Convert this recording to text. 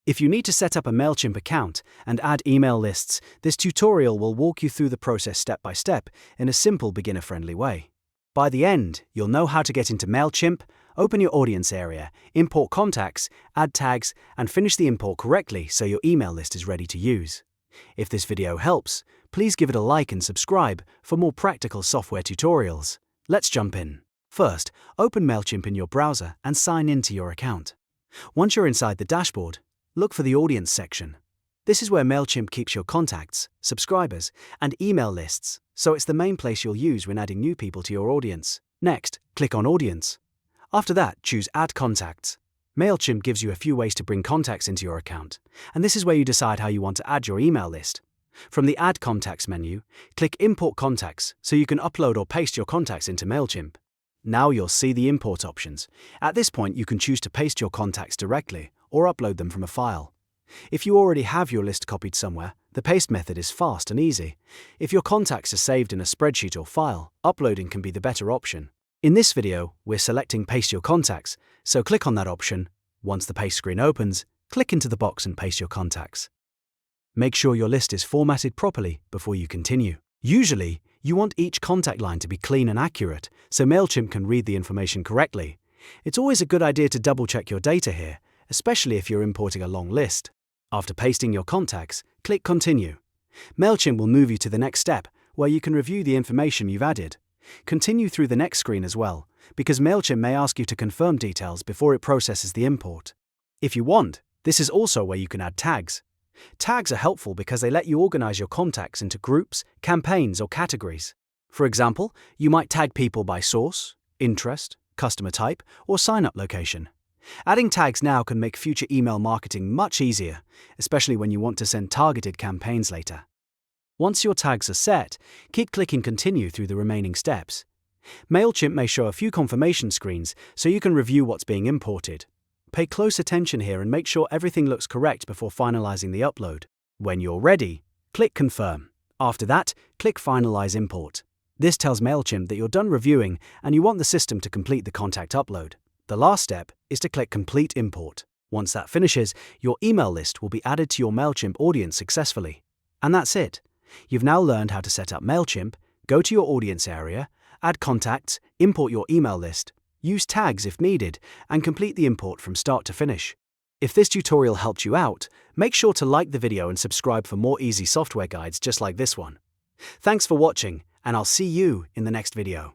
If you need to set up a MailChimp account and add email lists, this tutorial will walk you through the process step by step in a simple beginner-friendly way. By the end, you'll know how to get into MailChimp, open your audience area, import contacts, add tags, and finish the import correctly so your email list is ready to use. If this video helps, please give it a like and subscribe for more practical software tutorials. Let's jump in. First, open MailChimp in your browser and sign into your account. Once you're inside the dashboard, look for the Audience section. This is where MailChimp keeps your contacts, subscribers, and email lists, so it's the main place you'll use when adding new people to your audience. Next, click on Audience. After that, choose Add Contacts. MailChimp gives you a few ways to bring contacts into your account, and this is where you decide how you want to add your email list. From the Add Contacts menu, click Import Contacts so you can upload or paste your contacts into MailChimp. Now you'll see the import options. At this point, you can choose to paste your contacts directly or upload them from a file. If you already have your list copied somewhere, the paste method is fast and easy. If your contacts are saved in a spreadsheet or file, uploading can be the better option. In this video, we're selecting Paste Your Contacts, so click on that option. Once the paste screen opens, click into the box and paste your contacts. Make sure your list is formatted properly before you continue. Usually, you want each contact line to be clean and accurate, so MailChimp can read the information correctly. It's always a good idea to double-check your data here, especially if you're importing a long list. After pasting your contacts, click Continue. MailChimp will move you to the next step, where you can review the information you've added. Continue through the next screen as well, because MailChimp may ask you to confirm details before it processes the import. If you want, this is also where you can add tags. Tags are helpful because they let you organize your contacts into groups, campaigns, or categories. For example, you might tag people by source, interest, customer type, or sign-up location. Adding tags now can make future email marketing much easier, especially when you want to send targeted campaigns later. Once your tags are set, keep clicking Continue through the remaining steps. MailChimp may show a few confirmation screens so you can review what's being imported. Pay close attention here and make sure everything looks correct before finalizing the upload. When you're ready, click Confirm. After that, click Finalize Import. This tells MailChimp that you're done reviewing and you want the system to complete the contact upload. The last step is to click Complete Import. Once that finishes, your email list will be added to your MailChimp audience successfully. And that's it. You've now learned how to set up MailChimp, go to your audience area, add contacts, import your email list, use tags if needed, and complete the import from start to finish. If this tutorial helped you out, make sure to like the video and subscribe for more easy software guides just like this one. Thanks for watching, and I'll see you in the next video.